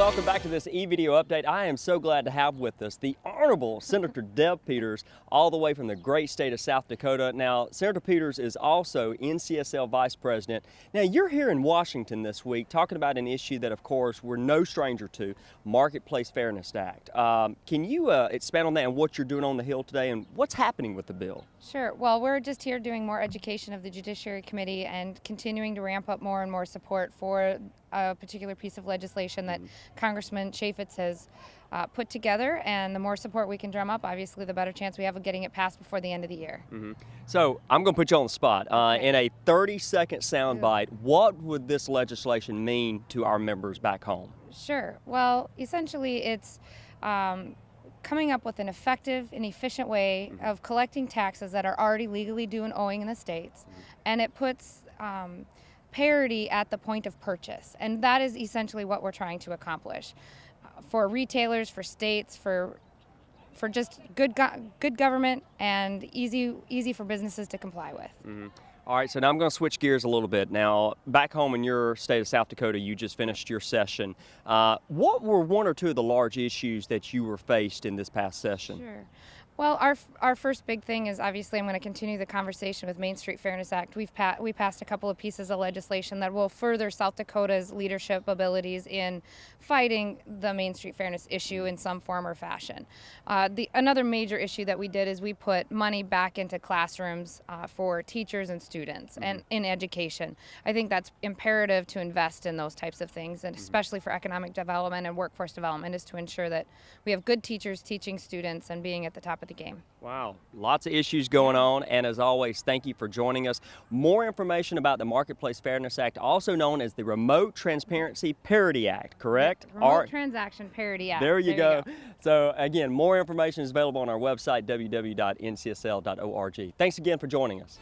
welcome back to this eVideo update. I am so glad to have with us the Honorable Senator Deb Peters, all the way from the great state of South Dakota. Now, Senator Peters is also NCSL Vice President. Now, you're here in Washington this week talking about an issue that, of course, we're no stranger to, Marketplace Fairness Act. Can you expand on that and what you're doing on the Hill today and what's happening with the bill? Sure. Well, we're just here doing more education of the Judiciary Committee and continuing to ramp up more and more support for a particular piece of legislation that Congressman Chaffetz has put together, and the more support we can drum up, obviously the better chance we have of getting it passed before the end of the year. So I'm going to put you on the spot. In a 30-second soundbite, what would this legislation mean to our members back home? Sure. Well, essentially it's coming up with an effective and efficient way of collecting taxes that are already legally due and owing in the states, and it puts parity at the point of purchase, and that is essentially what we're trying to accomplish for retailers, for states, for just good government, and easy for businesses to comply with. All right, so now I'm going to switch gears a little bit. Now, back home in your state of South Dakota, you just finished your session. What were one or two of the large issues that you were faced in this past session? Sure. Well, our first big thing is, obviously, I'm going to continue the conversation with Main Street Fairness Act. We passed a couple of pieces of legislation that will further South Dakota's leadership abilities in fighting the Main Street Fairness issue in some form or fashion. Another major issue that we did is we put money back into classrooms for teachers and students and in education. I think that's imperative to invest in those types of things, and especially for economic development and workforce development, is to ensure that we have good teachers teaching students and being at the top of the game. Wow, lots of issues going on, and as always, thank you for joining us. More information about the Marketplace Fairness Act, also known as the Remote Transparency Parity Act, correct? Remote Transaction Parity Act. There you go. So again, more information is available on our website, www.ncsl.org. Thanks again for joining us.